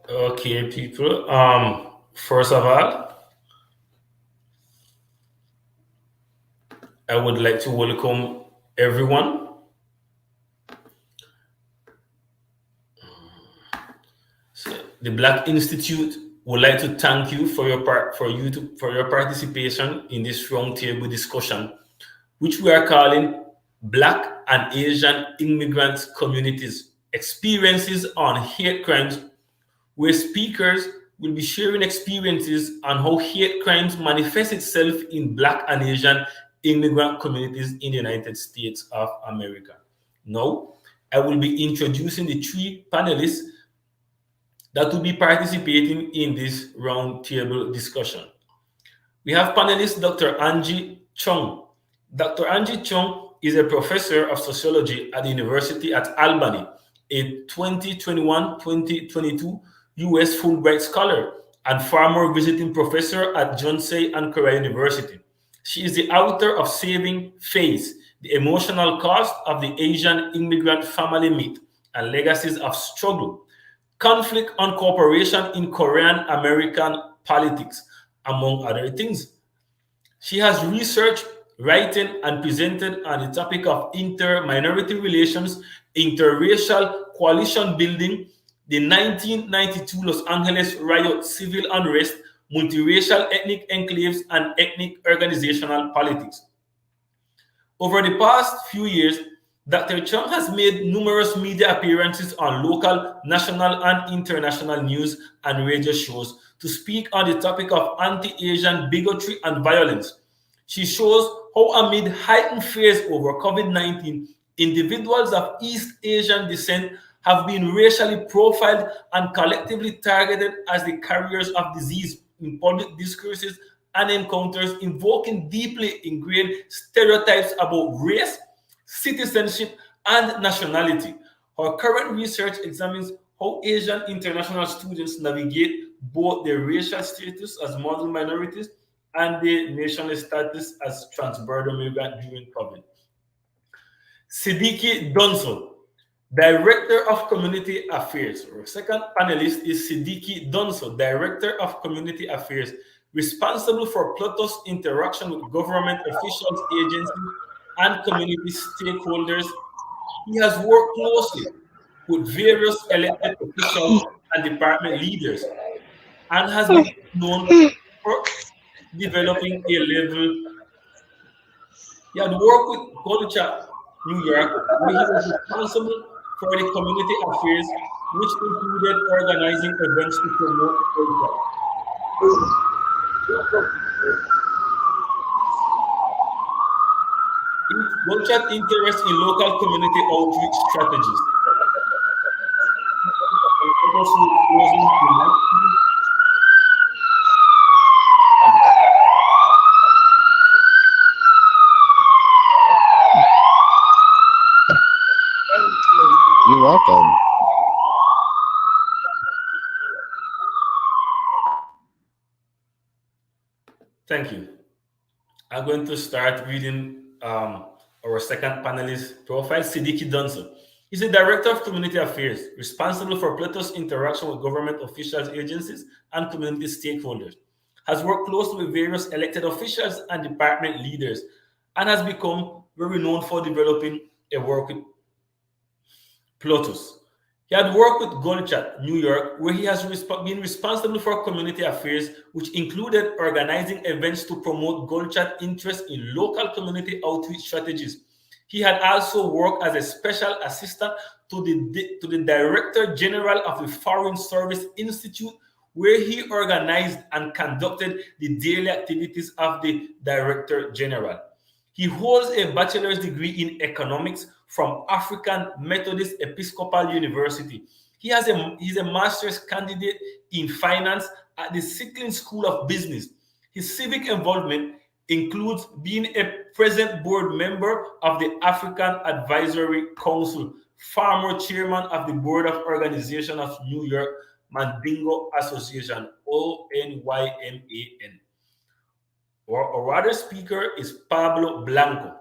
Okay, people. First of all, I would like to welcome everyone. So, the Black Institute would like to thank you for your for your participation in this roundtable discussion, which we are calling Black and Asian Immigrant Communities Experiences on Hate Crimes, where speakers will be sharing experiences on how hate crimes manifest itself in Black and Asian immigrant communities in the United States of America. Now, I will be introducing the three panelists that will be participating in this roundtable discussion. We have panelist Dr. Angie Chung. Dr. Angie Chung is a professor of sociology at the University at Albany, a 2021-2022 U.S. Fulbright Scholar and former visiting professor at Yonsei and Korea University. She is the author of Saving Face, The Emotional Cost of the Asian Immigrant Family Myth and Legacies of Struggle, Conflict and Cooperation in Korean American Politics, among other things. She has researched, written, and presented on the topic of inter-minority relations, interracial coalition building, the 1992 Los Angeles riot, civil unrest, multiracial ethnic enclaves, and ethnic organizational politics. Over the past few years, Dr. Chung has made numerous media appearances on local, national, and international news and radio shows to speak on the topic of anti-Asian bigotry and violence. She shows how, amid heightened fears over COVID-19, individuals of East Asian descent have been racially profiled and collectively targeted as the carriers of disease in public discourses and encounters, invoking deeply ingrained stereotypes about race, citizenship, and nationality. Her current research examines how Asian international students navigate both their racial status as Muslim minorities and their national status as transborder migrant during COVID. Siddiqui Donso, Director of Community Affairs. Our second panelist is Siddiqui Donso, Director of Community Affairs, responsible for Pluto's interaction with government officials, agencies, and community stakeholders. He has worked closely with various elected officials and department leaders and has been known for developing a level. He had worked with Culture New York, where he was responsible for the community affairs, which included organizing events to promote culture. Culture's interest in local community outreach strategies. You're welcome. Thank you. I'm going to start reading our second panelist profile, Siddiqui Donso. He's the Director of Community Affairs, responsible for Pluto's interaction with government officials, agencies, and community stakeholders. Has worked closely with various elected officials and department leaders, and has become very known for developing a work with Plutus. He had worked with Goldchat, New York, where he has been responsible for community affairs, which included organizing events to promote Goldchat interest in local community outreach strategies. He had also worked as a special assistant to the Director General of the Foreign Service Institute, where he organized and conducted the daily activities of the Director General. He holds a bachelor's degree in economics from African Methodist Episcopal University. He's a master's candidate in finance at the Sickling School of Business. His civic involvement includes being a present board member of the African Advisory Council, former chairman of the board of organization of New York Mandingo Association, ONYMAN. Our other speaker is Pablo Blanco.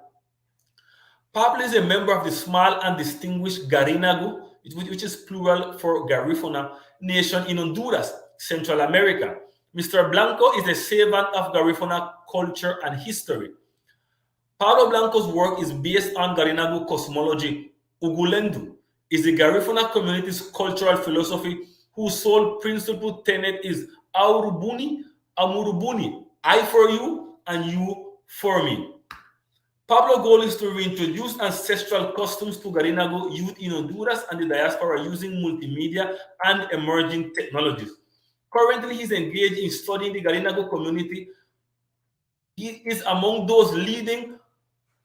Pablo is a member of the small and distinguished Garinagu, which is plural for Garifuna, nation in Honduras, Central America. Mr. Blanco is a servant of Garifuna culture and history. Pablo Blanco's work is based on Garinagu cosmology. Ugulendu is the Garifuna community's cultural philosophy, whose sole principal tenet is Aurubuni, Amurubuni, I for you and you for me. Pablo's goal is to reintroduce ancestral customs to Garinagu youth in Honduras and the diaspora using multimedia and emerging technologies. Currently, he's engaged in studying the Garinagu community. He is among those leading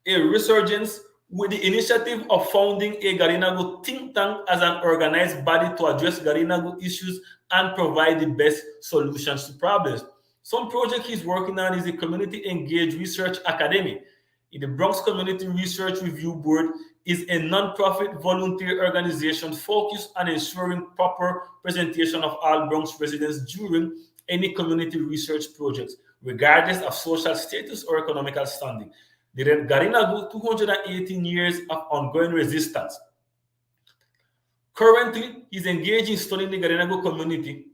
a resurgence with the initiative of founding a Garinagu think tank as an organized body to address Garinagu issues and provide the best solutions to problems. Some project he's working on is the Community Engaged Research Academy. The Bronx Community Research Review Board is a non-profit volunteer organization focused on ensuring proper presentation of all Bronx residents during any community research projects, regardless of social status or economical standing. The Garinagu 218 years of ongoing resistance. Currently, he's engaged in studying the Garinagu community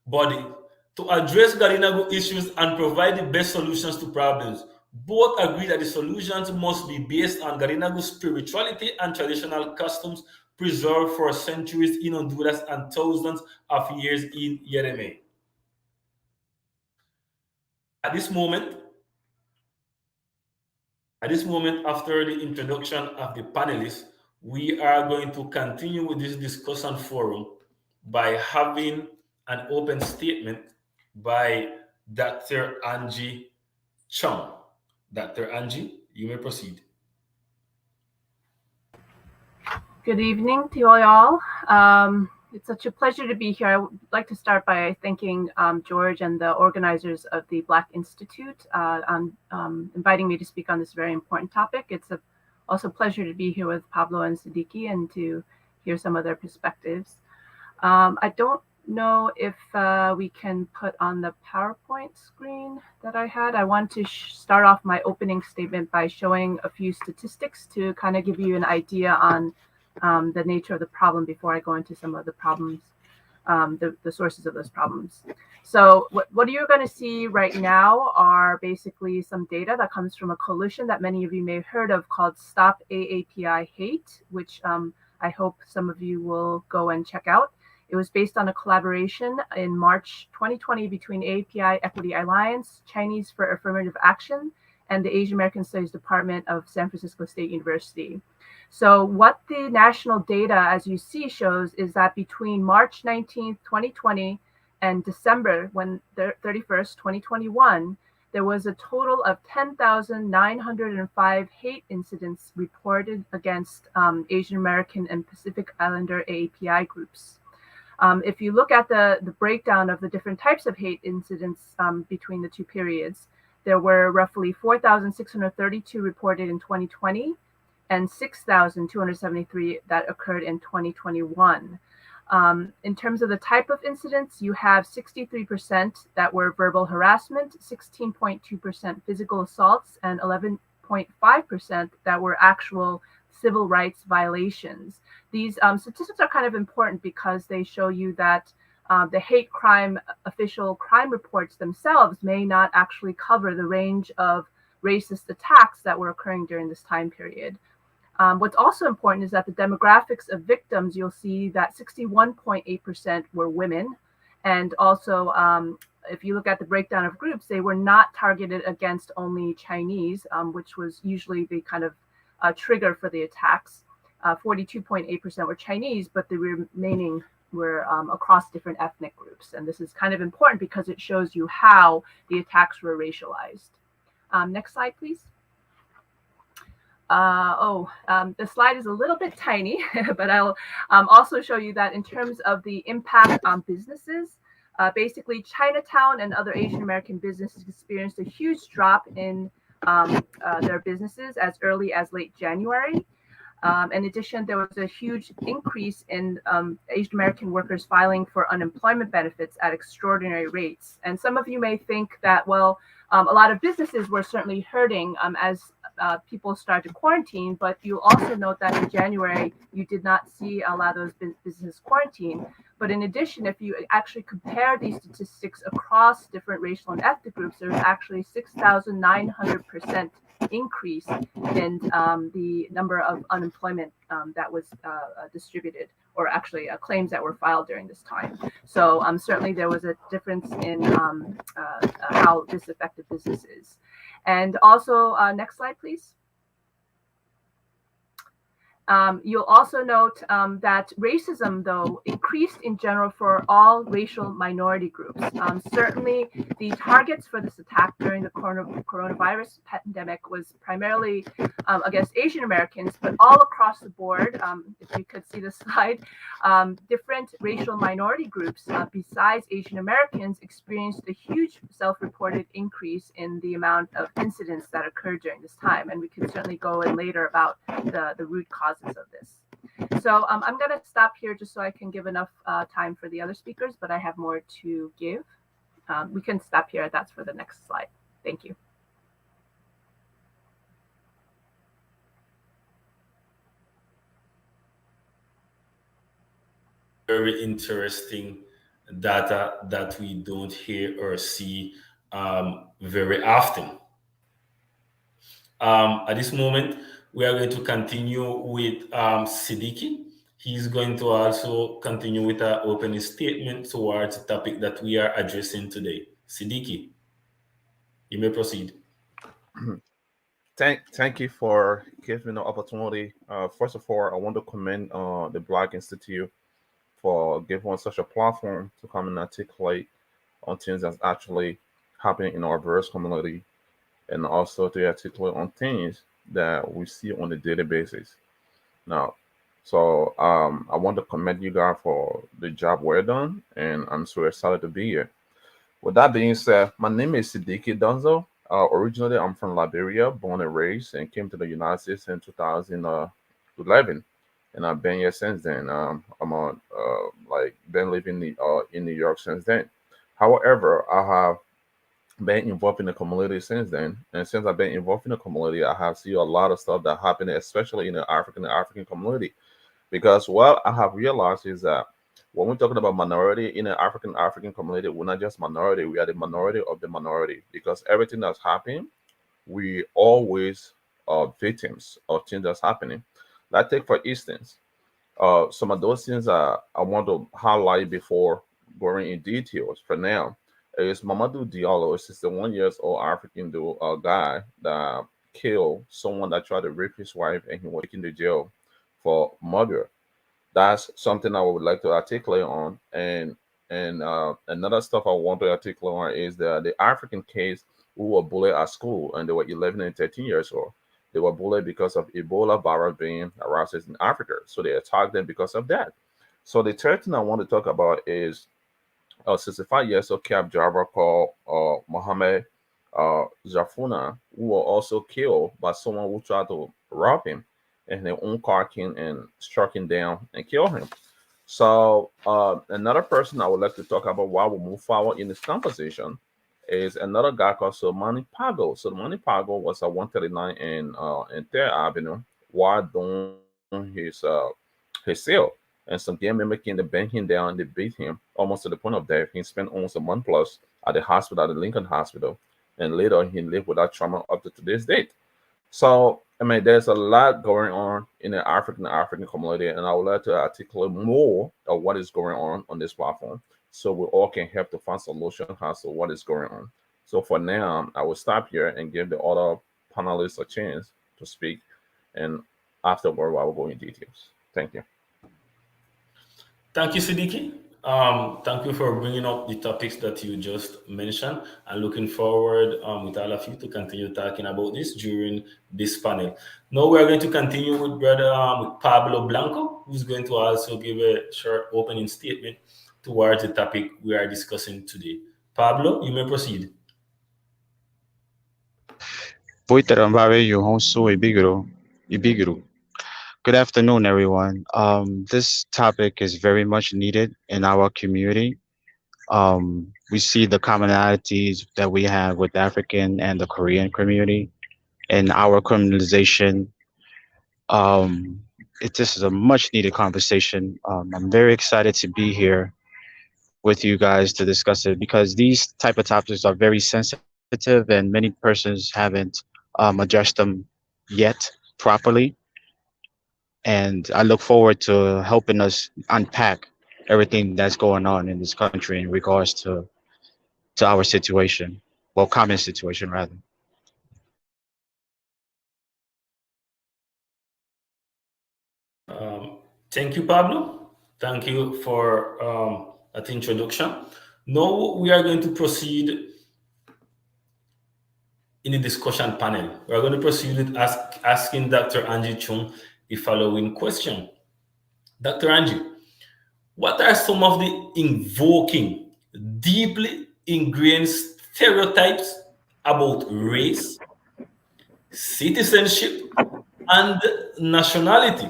body to address Garinagu issues and provide the best solutions to problems. Both agree that the solutions must be based on Garinagu spirituality and traditional customs preserved for centuries in Honduras and thousands of years in Yereme. At this moment, after the introduction of the panelists, we are going to continue with this discussion forum by having an open statement by Dr. Angie Chung. Dr. Angie, you may proceed. Good evening to you all. It's such a pleasure to be here. I would like to start by thanking George and the organizers of the Black Institute on inviting me to speak on this very important topic. It's also a pleasure to be here with Pablo and Siddiqui and to hear some of their perspectives. I don't know if we can put on the PowerPoint screen that I had. I want to start off my opening statement by showing a few statistics to kind of give you an idea on the nature of the problem before I go into some of the problems, the sources of those problems. So what you're going to see right now are basically some data that comes from a coalition that many of you may have heard of called Stop AAPI Hate, which I hope some of you will go and check out. It was based on a collaboration in March 2020 between AAPI Equity Alliance, Chinese for Affirmative Action, and the Asian American Studies Department of San Francisco State University. So what the national data, as you see, shows is that between March 19th, 2020 and December 31st, 2021, there was a total of 10,905 hate incidents reported against Asian American and Pacific Islander AAPI groups. If you look at the breakdown of the different types of hate incidents between the two periods, there were roughly 4,632 reported in 2020 and 6,273 that occurred in 2021. In terms of the type of incidents, you have 63% that were verbal harassment, 16.2% physical assaults, and 11.5% that were actual civil rights violations. These statistics are kind of important because they show you that the hate crime official crime reports themselves may not actually cover the range of racist attacks that were occurring during this time period. What's also important is that the demographics of victims, you'll see that 61.8% were women. And also, if you look at the breakdown of groups, they were not targeted against only Chinese, which was usually the kind of trigger for the attacks. 42.8% were Chinese, but the remaining were across different ethnic groups. And this is kind of important because it shows you how the attacks were racialized. Next slide, please. The slide is a little bit tiny, but I'll also show you that in terms of the impact on businesses, basically Chinatown and other Asian American businesses experienced a huge drop in their businesses as early as late January. In addition, there was a huge increase in Asian American workers filing for unemployment benefits at extraordinary rates. And some of you may think that, well, a lot of businesses were certainly hurting as people started to quarantine, but you'll also note that in January, you did not see a lot of those businesses quarantine. But in addition, if you actually compare these statistics across different racial and ethnic groups, there's actually 6,900% increase in the number of unemployment that was distributed, or actually claims that were filed during this time. So certainly there was a difference in how this affected businesses. And also, next slide, please. You'll also note that racism, though, increased in general for all racial minority groups. Certainly, the targets for this attack during the coronavirus pandemic was primarily against Asian Americans, but all across the board, if you could see the slide, different racial minority groups besides Asian Americans experienced a huge self-reported increase in the amount of incidents that occurred during this time. And we can certainly go in later about the root causes of this. So I'm going to stop here just so I can give enough time for the other speakers, but I have more to give. We can stop here. That's for the next slide. Thank you. Very interesting data that we don't hear or see very often. At this moment, we are going to continue with Siddiqui. He's going to also continue with our opening statement towards the topic that we are addressing today. Siddiqui, you may proceed. Thank you for giving me the opportunity. First of all, I want to commend the Black Institute for giving us such a platform to come and articulate on things that's actually happening in our various community, and also to articulate on things that we see on a daily basis. Now, so I want to commend you guys for the job well done, and I'm so excited to be here. With that being said, my name is Siddiqui Donzo. Originally, I'm from Liberia, born and raised, and came to the United States in 2011, and I've been here since then. I'm on like been living in New York since then. However, I have been involved in the community since then, and since I've been involved in the community, I have seen a lot of stuff that happened, especially in the African community. Because what I have realized is that when we're talking about minority in the African community, we're not just minority; we are the minority of the minority. Because everything that's happening, we always are victims of things that's happening. Like take for instance, some of those things I want to highlight before going in details. For now, is Mamadou Diallo, a 61 years old African guy that killed someone that tried to rape his wife, and he was taken to jail for murder. That's something I would like to articulate on. And another stuff I want to articulate on is the African kids who were bullied at school, and they were 11 and 13 years old. They were bullied because of Ebola virus being aroused in Africa, so they attacked them because of that. So the third thing I want to talk about is a 65 years old cab driver called Mohammed Zafuna, who was also killed by someone who tried to rob him, and their own car came and struck him down and killed him. So another person I would like to talk about while we move forward in this conversation is another guy called Somani Pago. Somani Pago was at 139 in Third Avenue while doing his sale. And some gang member came to bang him down, they beat him almost to the point of death. He spent almost a month plus at the hospital, at the Lincoln Hospital, and later he lived with that trauma up to today's date. So I mean, there's a lot going on in the African community, and I would like to articulate more of what is going on this platform, so we all can help to find solution as to what is going on. So for now, I will stop here and give the other panelists a chance to speak, and afterward, I will go in details. Thank you. Thank you, Siddiqui. Thank you for bringing up the topics that you just mentioned. I'm looking forward with all of you to continue talking about this during this panel. Now we're going to continue with Brother with Pablo Blanco, who's going to also give a short opening statement towards the topic we are discussing today. Pablo, you may proceed. Ibigiru. Good afternoon, everyone. This topic is very much needed in our community. We see the commonalities that we have with the African and the Korean community and our criminalization. This is a much needed conversation. I'm very excited to be here with you guys to discuss it because these type of topics are very sensitive and many persons haven't addressed them yet properly. And I look forward to helping us unpack everything that's going on in this country in regards to our situation, well, common situation rather. Thank you, Pablo. Thank you for that introduction. Now we are going to proceed in the discussion panel. We are going to proceed with asking Dr. Angie Chung the following question. Dr. Angie, what are some of the invoking, deeply ingrained stereotypes about race, citizenship, and nationality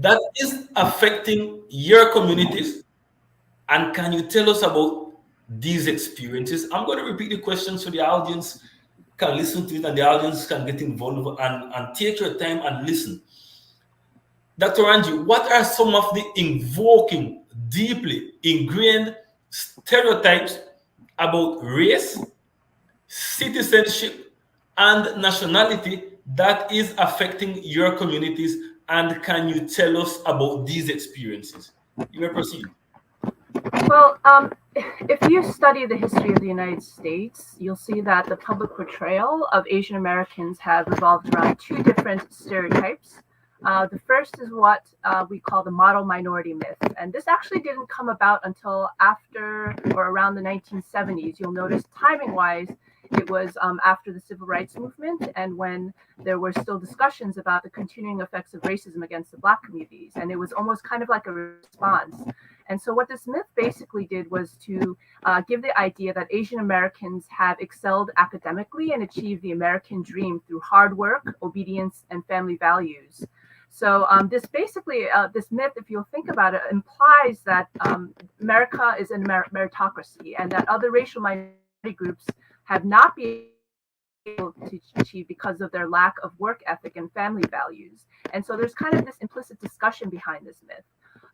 that is affecting your communities? And can you tell us about these experiences? I'm going to repeat the question so the audience can listen to it and the audience can get involved and take your time and listen. Dr. Angie, what are some of the invoking, deeply ingrained stereotypes about race, citizenship, and nationality that is affecting your communities? And can you tell us about these experiences? You may proceed. Well, if you study the history of the United States, you'll see that the public portrayal of Asian Americans have revolved around two different stereotypes. The first is what we call the model minority myth. And this actually didn't come about until after or around the 1970s. You'll notice timing-wise, it was after the Civil Rights Movement and when there were still discussions about the continuing effects of racism against the Black communities. And it was almost kind of like a response. And so what this myth basically did was to give the idea that Asian Americans have excelled academically and achieved the American dream through hard work, obedience, and family values. So this basically, this myth, if you'll think about it, implies that America is a meritocracy and that other racial minority groups have not been able to achieve because of their lack of work ethic and family values. And so there's kind of this implicit discussion behind this myth.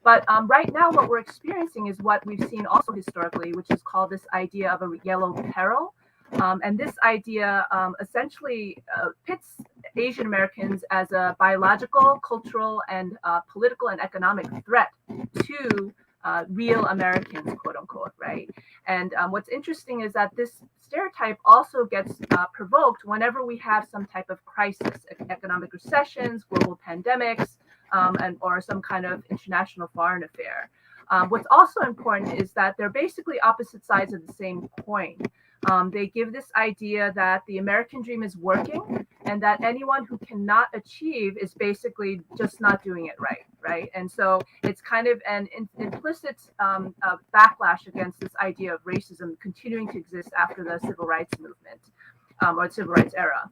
But right now, what we're experiencing is what we've seen also historically, which is called this idea of a yellow peril. And this idea essentially pits Asian Americans as a biological, cultural, and political and economic threat to real Americans, quote unquote, right? And what's interesting is that this stereotype also gets provoked whenever we have some type of crisis, economic recessions, global pandemics, or some kind of international foreign affair. What's also important is that they're basically opposite sides of the same coin. They give this idea that the American dream is working and that anyone who cannot achieve is basically just not doing it right? And so it's kind of an implicit backlash against this idea of racism continuing to exist after the Civil Rights Movement or the Civil Rights era.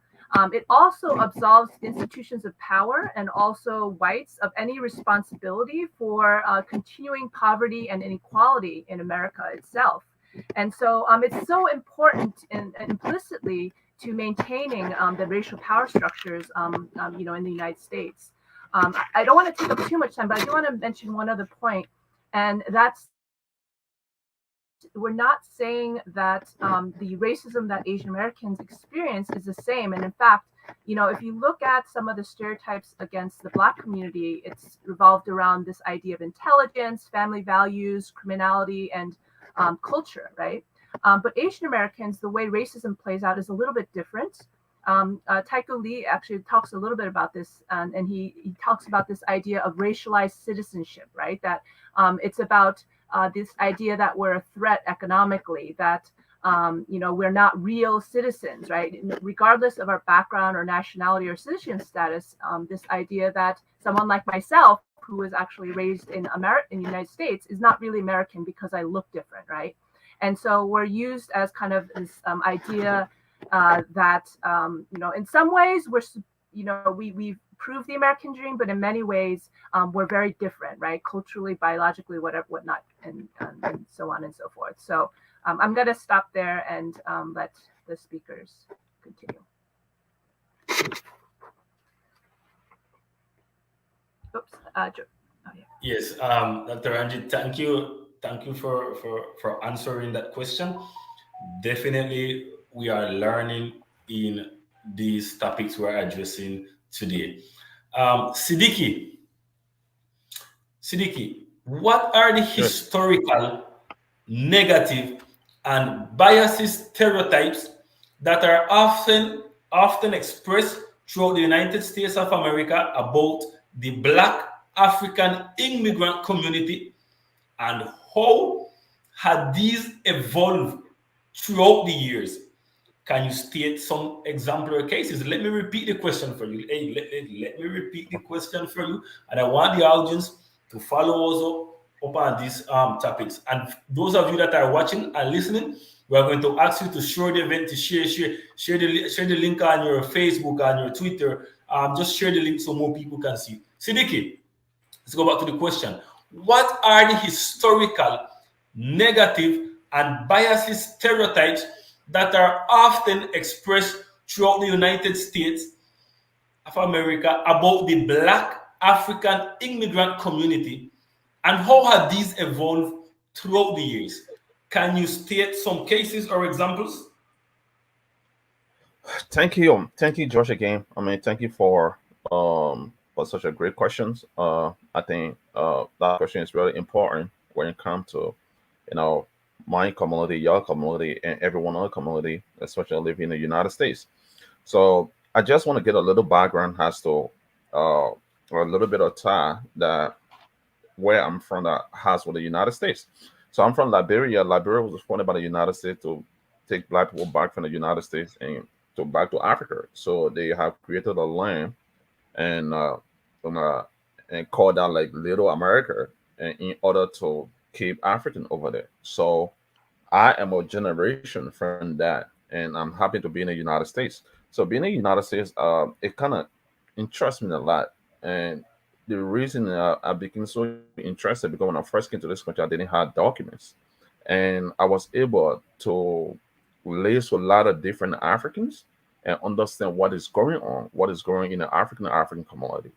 It also absolves institutions of power and also whites of any responsibility for continuing poverty and inequality in America itself. And so it's so important implicitly to maintaining the racial power structures, in the United States. I don't want to take up too much time, but I do want to mention one other point, and that's we're not saying that the racism that Asian Americans experience is the same. And in fact, if you look at some of the stereotypes against the Black community, it's revolved around this idea of intelligence, family values, criminality, and culture, right? But Asian Americans, the way racism plays out is a little bit different. Taiko Lee actually talks a little bit about this, and he talks about this idea of racialized citizenship, right? That it's about this idea that we're a threat economically, that we're not real citizens, right? Regardless of our background or nationality or citizen status, this idea that someone like myself, who was actually raised in the United States, is not really American because I look different, right? And so we're used as kind of this idea that in some ways we've proved the American dream, but in many ways we're very different, right? Culturally, biologically, whatnot, and so on and so forth. So I'm going to stop there and let the speakers continue. Oops. Yes, Dr. Angie, thank you for answering that question. Definitely, we are learning in these topics we're addressing today. Siddiqui, what are the historical, negative, and biased stereotypes that are often expressed throughout the United States of America about the Black African immigrant community, and how had these evolved throughout the years? Can you state some exemplary cases? Let me repeat the question for you. Hey, let me repeat the question for you, and I want the audience to follow us up on these topics. And those of you that are watching and listening, we are going to ask you to share the event, to share the link on your Facebook, on your Twitter. Just share the link so more people can see. Siddiqui, Let's go back to the question. What are the historical, negative, and biased stereotypes that are often expressed throughout the United States of America about the Black African immigrant community, and how have these evolved throughout the years? Can you state some cases or examples? Thank you, Josh, again. I mean, thank you for such a great questions. I think that question is really important when it comes to you know my community, your community, and everyone other community, especially living in the United States. So I just want to get a little background as to or a little bit of time that where I'm from that has with the United States. So I'm from Liberia. Liberia was founded by the United States to take black people back from the United States and to back to Africa. So they have created a land and um, uh, and called that like Little America, and in order to keep African over there. So I am a generation from that, and I'm happy to be in the United States. So being in the United States, it kind of interests me a lot, and the reason I became so interested because when I first came to this country, I didn't have documents, and I was able to liaise with a lot of different Africans and understand what is going on, what is going in the African community.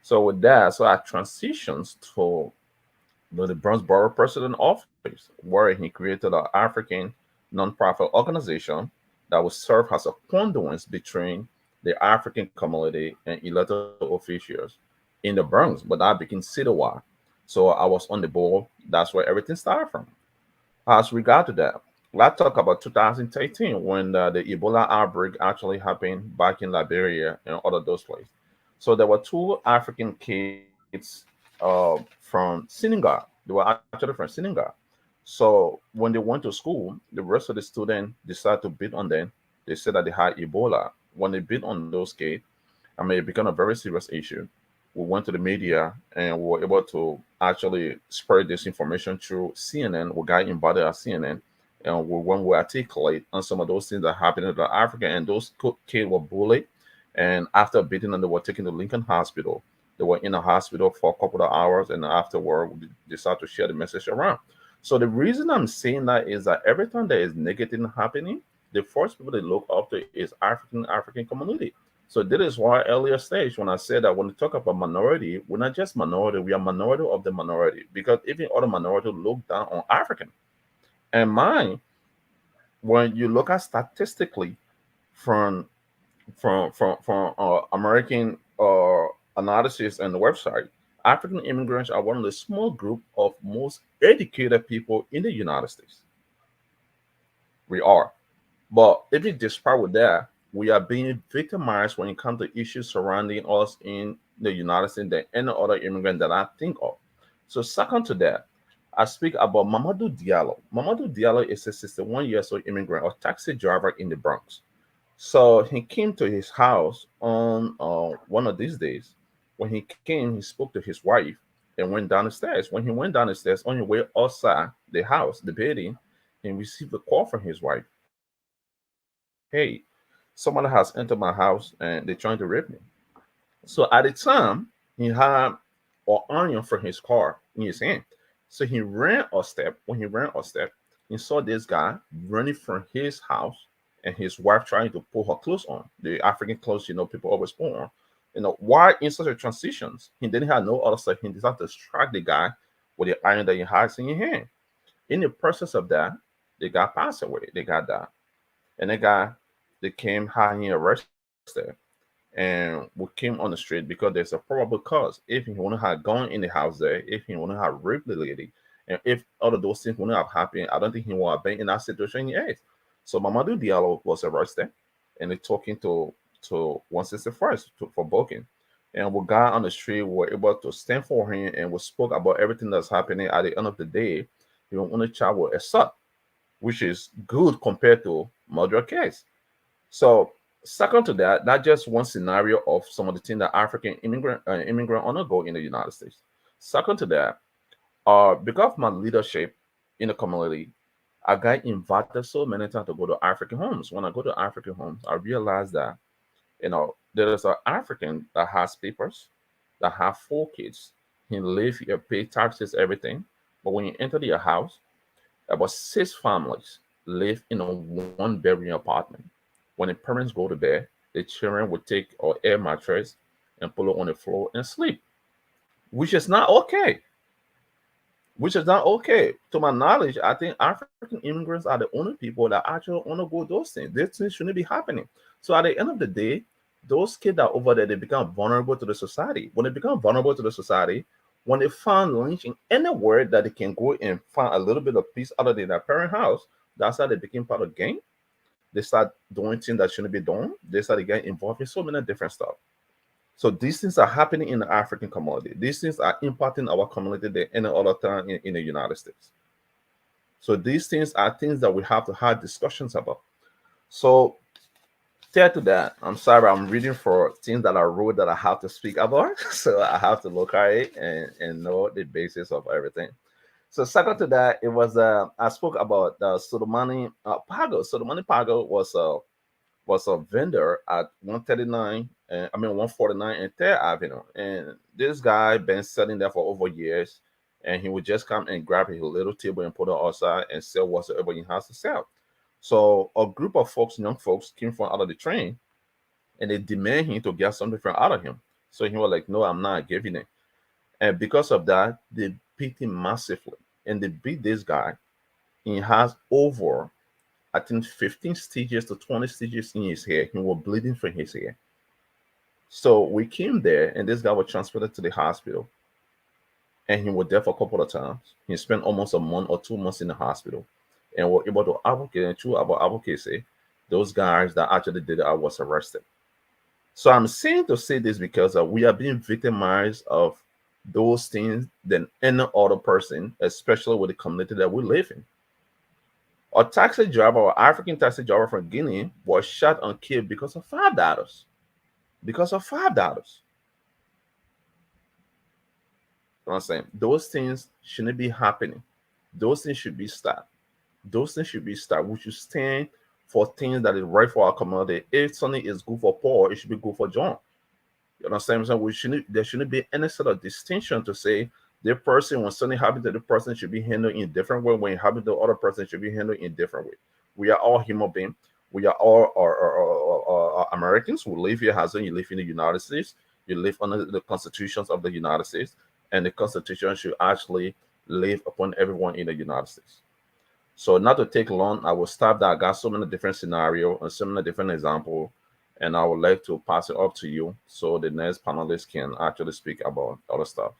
So with that, so I transitioned to the Bronx Borough President Office, where he created an African nonprofit organization that would serve as a conduit between the African community and elected officials in the Bronx, but that became citywide. So I was on the board. That's where everything started from. As regard to that, let's talk about 2013 when the Ebola outbreak actually happened back in Liberia and other those places. So there were two African kids from Senegal. They were actually from Senegal. So when they went to school, the rest of the students decided to beat on them. They said that they had Ebola. When they beat on those kids, I mean, it became a very serious issue. We went to the media and we were able to actually spread this information through CNN. We got invited at CNN, and when we articulate on some of those things that happened in Africa, and those kids were bullied, and after beating them, they were taken to Lincoln Hospital. They were in a hospital for a couple of hours, and afterward, we decided to share the message around. So the reason I'm saying that is that every time there is negative happening, the first people they look up to is African community. So this is why earlier stage when I said that when we talk about minority, we're not just minority, we are minority of the minority. Because even other minority look down on African. And mine, when you look at statistically from American analysis and the website, African immigrants are one of the small group of most educated people in the United States. We are. But even despite with that, we are being victimized when it comes to issues surrounding us in the United States than any other immigrant that I think of. So second to that, I speak about Mamadou Diallo. Mamadou Diallo is a 61 years old immigrant, a taxi driver in the Bronx. So he came to his house on one of these days. When he came, he spoke to his wife and went down the stairs. When he went down the stairs, on the way outside the house, the building, he received a call from his wife. Hey, someone has entered my house and they're trying to rape me. So at the time, he had an onion from his car in his hand. So he ran a step. When he ran a step, he saw this guy running from his house and his wife trying to pull her clothes on. The African clothes, people always put on. Why in such a transitions, he didn't have no other stuff. He decided to strike the guy with the iron that he has in his hand. In the process of that, the guy passed away. The guy died. And the guy, they came, had him arrested. And we came on the street because there's a probable cause. If he wouldn't have gone in the house there, if he wouldn't have raped the lady, and if all of those things wouldn't have happened, I don't think he would have been in that situation yet. So Mamadou Diallo was arrested and they took him to 161st for booking. And we got on the street, we were able to stand for him and we spoke about everything that's happening. At the end of the day, only child was assault, which is good compared to murder case. So second to that, not just one scenario of some of the things that African immigrant undergo in the United States. Second to that, because of my leadership in the community, I got invited so many times to go to African homes. When I go to African homes, I realized that there is an African that has papers, that have 4 kids, He live here, pay taxes, everything. But when you enter your house, about six families live in a one-bedroom apartment. When the parents go to bed, the children would take an air mattress and put it on the floor and sleep, which is not okay. Which is not okay. To my knowledge, I think African immigrants are the only people that actually undergo those things. These things shouldn't be happening. So at the end of the day, those kids that are over there, they become vulnerable to the society. When they become vulnerable to the society, when they find lynching anywhere that they can go and find a little bit of peace other than their parent house, that's how they became part of gang. They start doing things that shouldn't be done. They start getting involved in so many different stuff. So these things are happening in the African community. These things are impacting our community than any other time in the United States. So these things are things that we have to have discussions about. So tied to that, I'm sorry, I'm reading for things that I wrote that I have to speak about. So I have to look at it and know the basis of everything. So second to that, it was I spoke about Sodomani Pago. Sodomani Pago was a vendor at 139, 149 and 3rd Avenue. And this guy been selling there for over years. And he would just come and grab his little table and put it outside and sell whatsoever he has to sell. So a group of folks, young folks, came from out of the train and they demand him to get something from out of him. So he was like, no, I'm not giving it. And because of that, they beat him massively. And they beat this guy. He has over, I think, 15 stitches to 20 stitches in his hair. He was bleeding from his hair. So we came there, and this guy was transferred to the hospital. And he was there for a couple of times. He spent almost a month or 2 months in the hospital. And were able to advocate, and through our advocacy, those guys that actually did it was arrested. So I'm saying to say this because we are being victimized of those things than any other person, especially with the community that we live in. A taxi driver, or African taxi driver from Guinea, was shot and killed because of $5. Because of $5. You know what I'm saying? Those things shouldn't be happening. Those things should be stopped. Those things should be stopped. We should stand for things that is right for our community. If something is good for Paul, it should be good for John. You understand what I'm saying? There shouldn't be any sort of distinction to say the person, when something happens to the person, should be handled in a different way. When it happens to the other person, should be handled in a different way. We are all human beings. We are all Americans who live here. As you live in the United States, you live under the constitutions of the United States, and the Constitution should actually live upon everyone in the United States. So not to take long, I will stop that. I got so many different scenarios and so many different examples, and I would like to pass it up to you so the next panelist can actually speak about other stuff.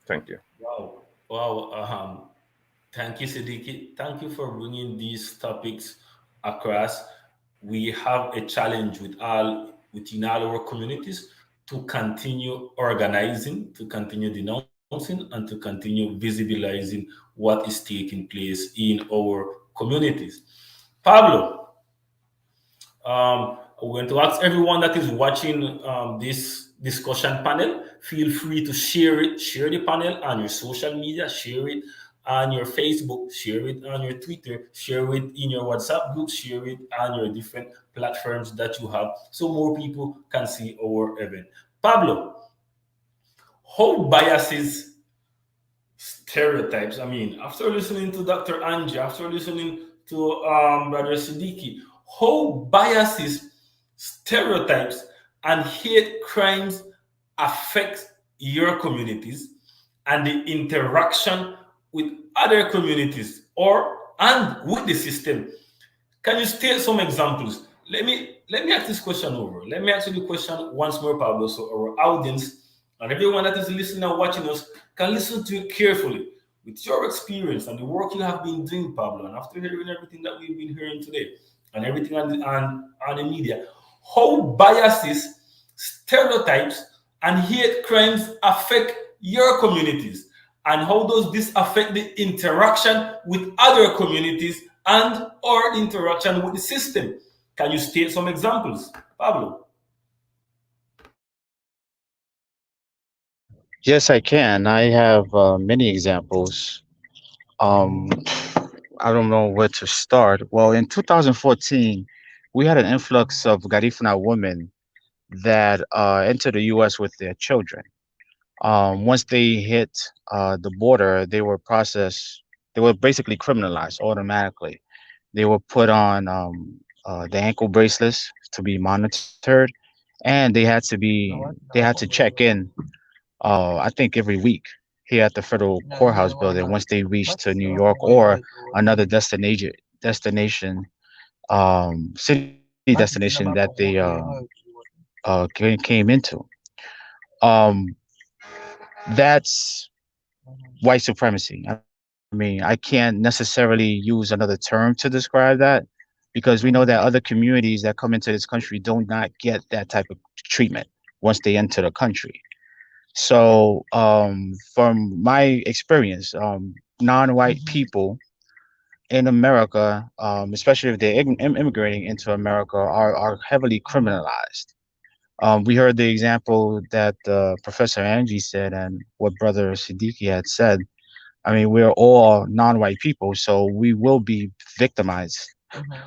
Thank you. Wow. Wow. Thank you, Siddiqui. Thank you for bringing these topics across. We have a challenge within all our communities to continue organizing, to continue denouncing, and to continue visibilizing what is taking place in our communities. Pablo, we're going to ask everyone that is watching this discussion panel, feel free to share it, share the panel on your social media, share it on your Facebook, share it on your Twitter, share it in your WhatsApp group, share it on your different platforms that you have so more people can see our event. Pablo, how biases, stereotypes, I mean, after listening to Dr. Angie, after listening to Brother Siddiqui, how biases, stereotypes, and hate crimes affect your communities and the interaction with other communities or and with the system. Can you state some examples? Let me ask this question over. Let me ask you the question once more, Pablo, so our audience and everyone that is listening and watching us can listen to it carefully with your experience and the work you have been doing, Pablo, and after hearing everything that we've been hearing today and everything on the media, how biases, stereotypes, and hate crimes affect your communities, and how does this affect the interaction with other communities and or the interaction with the system? Can you state some examples, Pablo? Yes, I can. I have many examples. Um, I don't know where to start. Well, in 2014, we had an influx of Garifuna women that entered the U.S. with their children. Once they hit the border, they were processed. They were basically criminalized automatically. They were put on the ankle bracelets to be monitored, and they had to check in. I think every week here at the federal courthouse building once they reached to New York or another city destination that they came into. Um, that's white supremacy. I mean, I can't necessarily use another term to describe that because we know that other communities that come into this country do not get that type of treatment once they enter the country. So, from my experience, non-white people in America, especially if they're immigrating into America, are heavily criminalized. We heard the example that Professor Angie said and what Brother Siddiqui had said. I mean, we're all non-white people, so we will be victimized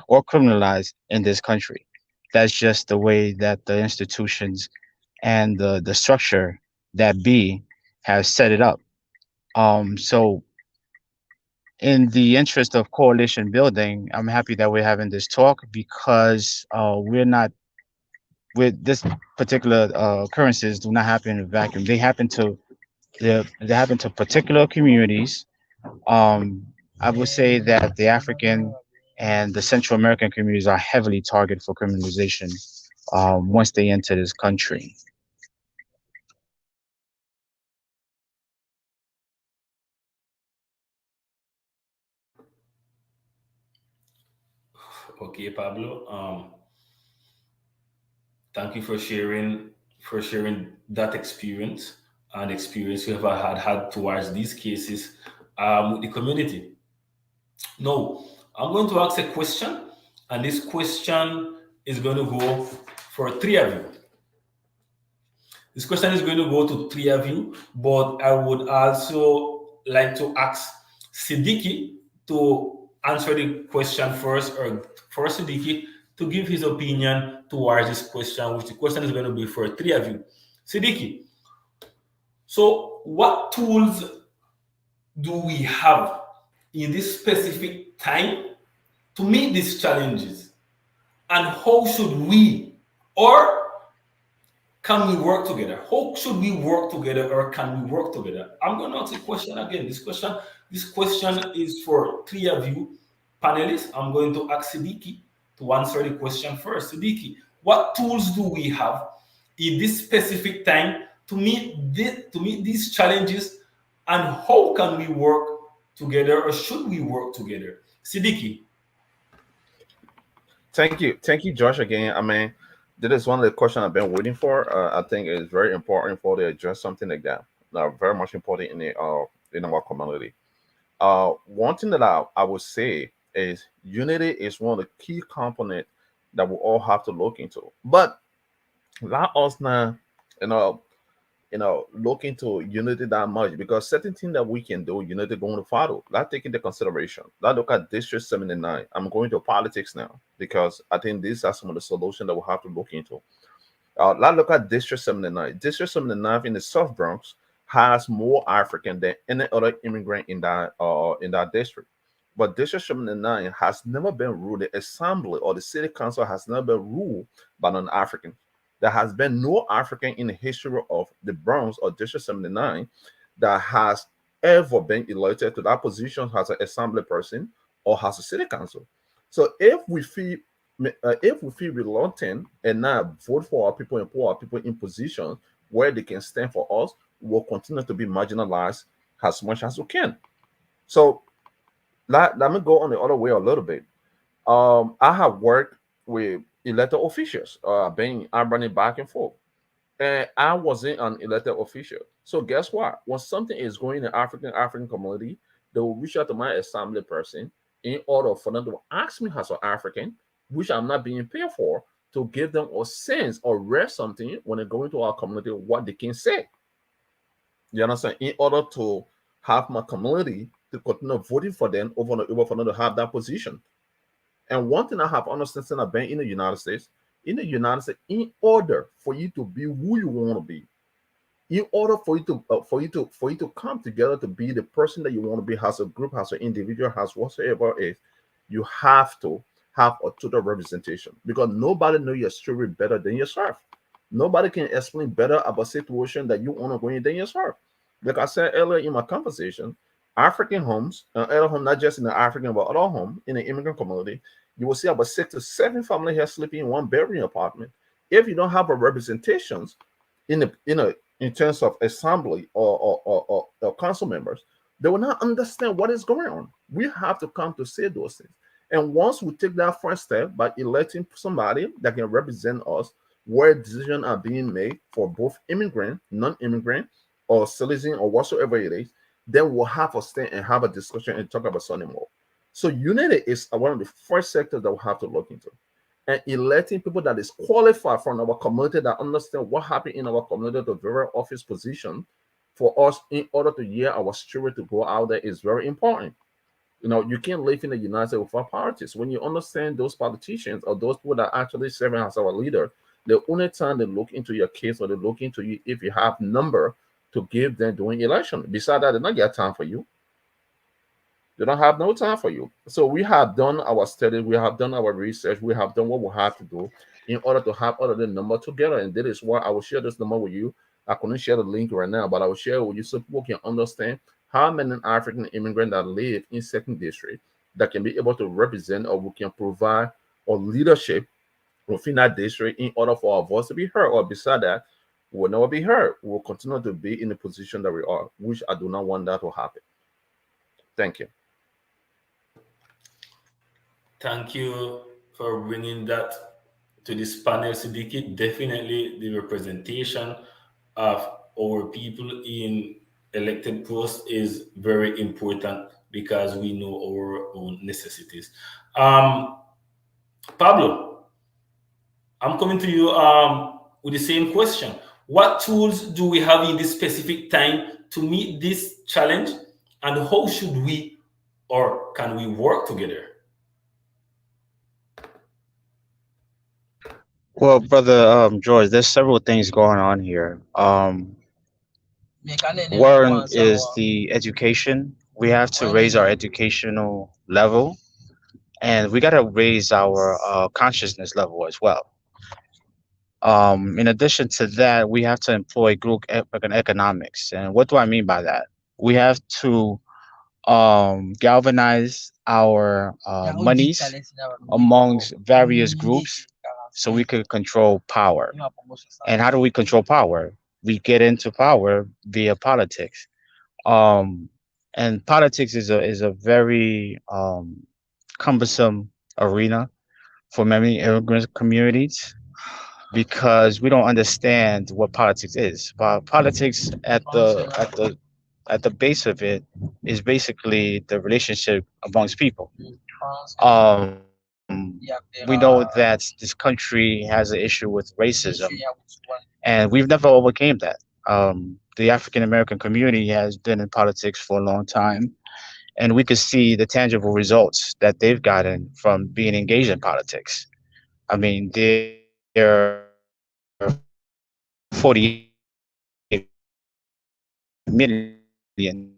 or criminalized in this country. That's just the way that the institutions and the structure that be has set it up. So in the interest of coalition building, I'm happy that we're having this talk because we're not with this particular occurrences do not happen in a vacuum. They happen to particular communities. Um, I would say that the African and the Central American communities are heavily targeted for criminalization once they enter this country. Okay, Pablo. Thank you for sharing that experience and experience you ever had towards these cases with the community. Now, I'm going to ask a question, and this question is going to go for three of you. This question is going to go to three of you, but I would also like to ask Siddiqui to answer the question first, or for Siddiqui to give his opinion towards this question, which the question is going to be for three of you. Siddiqui, so what tools do we have in this specific time to meet these challenges? And how should we, or can we work together? How should we work together, or can we work together? I'm going to ask a question again. This question is for three of you panelists. I'm going to ask Siddiqui to answer the question first. Siddiqui, what tools do we have in this specific time to meet these challenges, and how can we work together, or should we work together? Siddiqui. Thank you, Josh. Again, I mean, this is one of the questions I've been waiting for. I think it's very important for to address something like that. Very much important in our community. One thing that I would say is unity is one of the key components that we all have to look into. But let us not, you know, look into unity that much because certain things that we can do, unity going to follow. Let's take into consideration. Let's look at District 79. I'm going to politics now because I think these are some of the solutions that we have to look into. Let's look at District 79. District 79 in the South Bronx has more African than any other immigrant in that district. But District 79 has never been ruled. The assembly or the city council has never been ruled by an African. There has been no African in the history of the Bronx or District 79 that has ever been elected to that position as an assembly person or as a city council. So if we feel reluctant and not vote for our people and put our people in positions where they can stand for us, we'll continue to be marginalized as much as we can. So let me go on the other way a little bit. I have worked with elected officials, I'm running back and forth, and I wasn't an elected official. So guess what? When something is going in the African community, they will reach out to my assembly person in order for them to ask me as an African, which I'm not being paid for, to give them a sense or read something when they go into our community what they can say. You understand? In order to have my community to continue voting for them over for them to have that position. And one thing I have understood since I've been in the United States, in order for you to be who you want to be, In order for you to come together to be the person that you want to be as a group, as an individual, as whatsoever it is, you have to have a total representation, because nobody knows your story better than yourself. Nobody can explain better about situation that you want to go in than yourself. Like I said earlier in my conversation, African homes, other home, not just in the African but other home in the immigrant community, you will see about 6 to 7 families here sleeping in one bedroom apartment. If you don't have a representations in terms of assembly or council members, they will not understand what is going on. We have to come to say those things. And once we take that first step by electing somebody that can represent us, where decisions are being made for both immigrant, non-immigrant, or citizen, or whatsoever it is, then we'll have a stand and have a discussion and talk about something more. So unity is one of the first sectors that we have to look into, and electing people that is qualified from our community, that understand what happened in our community to various office position for us in order to hear our story to go out there is very important. You can't live in the United States without politics. When you understand those politicians or those people that are actually serving as our leader, the only time they look into your case or they look into you if you have number to give them during election. Besides that, they don't get time for you. They don't have no time for you. So we have done our study, we have done our research, we have done what we have to do in order to have all of the number together. And that is why I will share this number with you. I couldn't share the link right now, but I will share it with you so people can understand how many African immigrants that live in second district that can be able to represent, or we can provide or leadership within that district in order for our voice to be heard. Or beside that, we will never be heard. We will continue to be in the position that we are, which I do not want that to happen. Thank you. Thank you for bringing that to this panel, Siddiqui. Definitely, the representation of our people in elected posts is very important because we know our own necessities. Um, Pablo, I'm coming to you with the same question. What tools do we have in this specific time to meet this challenge, and how should we or can we work together? Well, brother George, there's several things going on here. One is the education. We have to raise our educational level, and we got to raise our consciousness level as well. In addition to that, we have to employ group economics. And what do I mean by that? We have to galvanize our monies amongst various groups so we could control power. And how do we control power? We get into power via politics. Um, and politics is a very cumbersome arena for many immigrant communities because we don't understand what politics is. But politics at the base of it is basically the relationship amongst people. We know that this country has an issue with racism, and we've never overcame that. The African American community has been in politics for a long time, and we could see the tangible results that they've gotten from being engaged in politics. I mean, there are 48 million.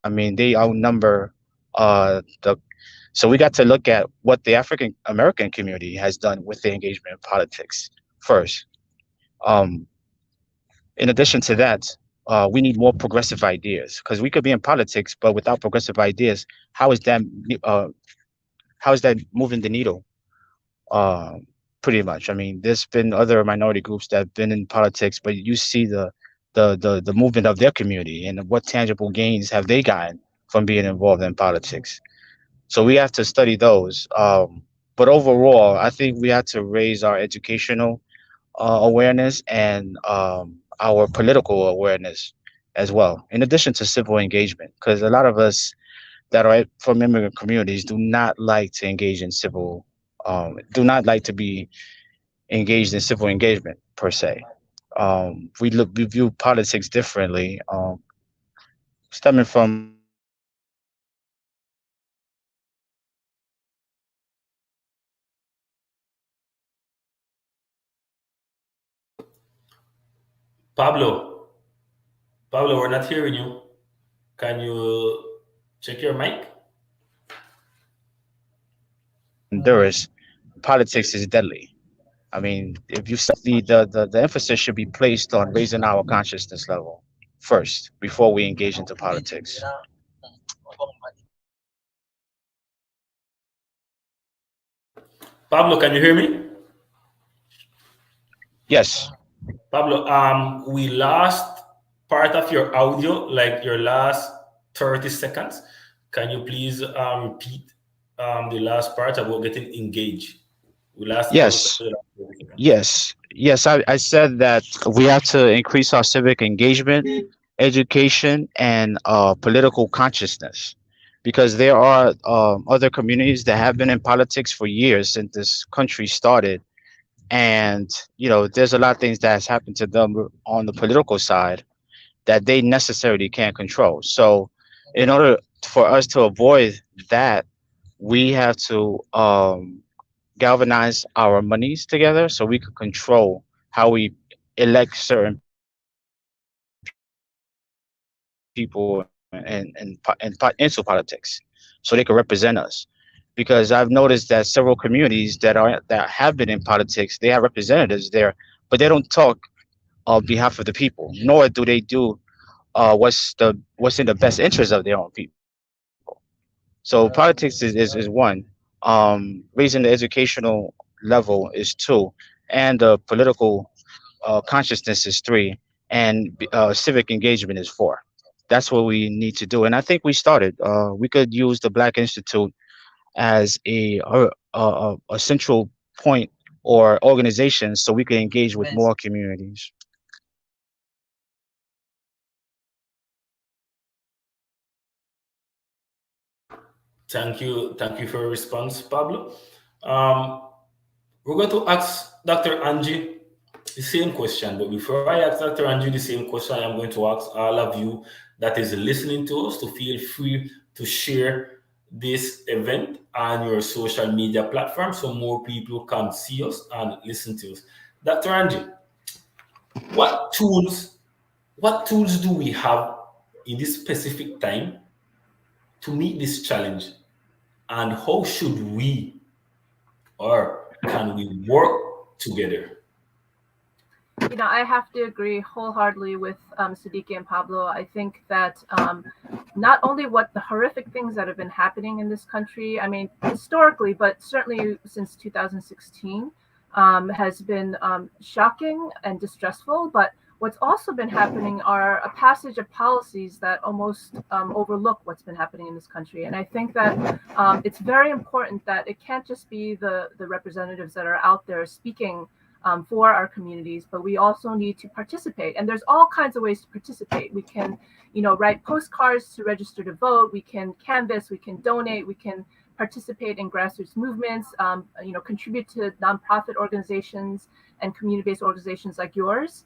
I mean, they outnumber the. So we got to look at what the African American community has done with their engagement in politics first. Um, in addition to that, we need more progressive ideas because we could be in politics, but without progressive ideas, how is that uh, how is that moving the needle? Uh, Pretty much. I mean, there's been other minority groups that have been in politics, but you see the movement of their community and what tangible gains have they gotten from being involved in politics. So we have to study those. But overall, I think we have to raise our educational awareness and our political awareness as well, in addition to civil engagement, because a lot of us that are from immigrant communities do not like to engage in civil, do not like to be engaged in civil engagement per se. We view politics differently, stemming from Pablo, we're not hearing you. Can you check your mic? Honduras, politics is deadly. I mean, if you the emphasis should be placed on raising our consciousness level first before we engage into politics. Pablo, can you hear me? Yes. Pablo, we lost part of your audio, like your last 30 seconds. Can you please repeat the last part about getting engaged? We lost audio for Yes. the last 30 seconds. Yes. I said that we have to increase our civic engagement, education, and political consciousness, because there are other communities that have been in politics for years since this country started, and there's a lot of things that has happened to them on the political side that they necessarily can't control. So, in order for us to avoid that, we have to galvanize our monies together so we can control how we elect certain people into politics so they can represent us. Because I've noticed that several communities that have been in politics, they have representatives there, but they don't talk on behalf of the people, nor do they do what's in the best interest of their own people. So politics is one. Raising the educational level is two, and the political consciousness is three, and civic engagement is four. That's what we need to do, and I think we started. We could use the Black Institute as a central point or organization so we can engage with more communities. Thank you for your response, Pablo. Um, we're going to ask Dr. Angie the same question, but before I ask Dr. Angie the same question, I'm going to ask all of you that is listening to us to feel free to share this event on your social media platform so more people can see us and listen to us. Dr. Angie, what tools what tools do we have in this specific time to meet this challenge, and how should we or can we work together? I have to agree wholeheartedly with Siddiqui and Pablo. I think that not only what the horrific things that have been happening in this country, I mean, historically, but certainly since 2016, has been shocking and distressful. But what's also been happening are a passage of policies that almost overlook what's been happening in this country. And I think that it's very important that it can't just be the representatives that are out there speaking for our communities, but we also need to participate. And there's all kinds of ways to participate. We can, write postcards to register to vote. We can canvass. We can donate. We can participate in grassroots movements. Contribute to nonprofit organizations and community-based organizations like yours.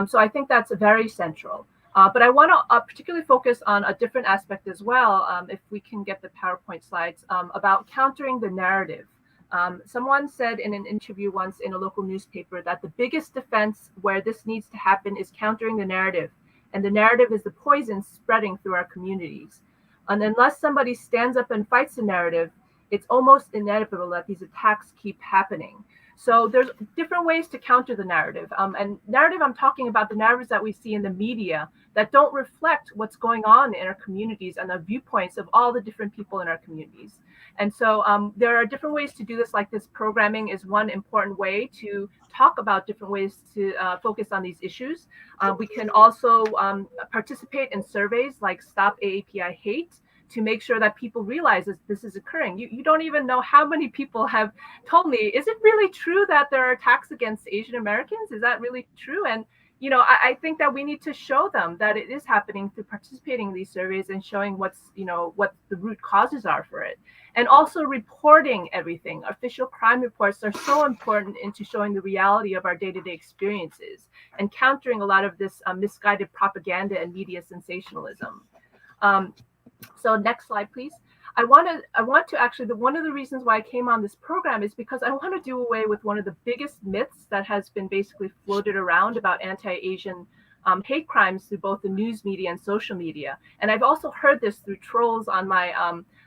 So I think that's very central. But I want to particularly focus on a different aspect as well, if we can get the PowerPoint slides, about countering the narrative. Someone said in an interview once in a local newspaper that the biggest defense where this needs to happen is countering the narrative. And the narrative is the poison spreading through our communities. And unless somebody stands up and fights the narrative, it's almost inevitable that these attacks keep happening. So there's different ways to counter the narrative. And narrative, I'm talking about the narratives that we see in the media that don't reflect what's going on in our communities and the viewpoints of all the different people in our communities. And so there are different ways to do this, like this programming is one important way to talk about different ways to focus on these issues. We can also participate in surveys like Stop AAPI Hate to make sure that people realize that this is occurring. You don't even know how many people have told me, is it really true that there are attacks against Asian Americans? Is that really true? And I think that we need to show them that it is happening through participating in these surveys and showing what the root causes are for it. And also reporting everything. Official crime reports are so important into showing the reality of our day-to-day experiences and countering a lot of this misguided propaganda and media sensationalism. So next slide, please. I want to actually, one of the reasons why I came on this program is because I want to do away with one of the biggest myths that has been basically floated around about anti-Asian hate crimes through both the news media and social media. And I've also heard this through trolls on my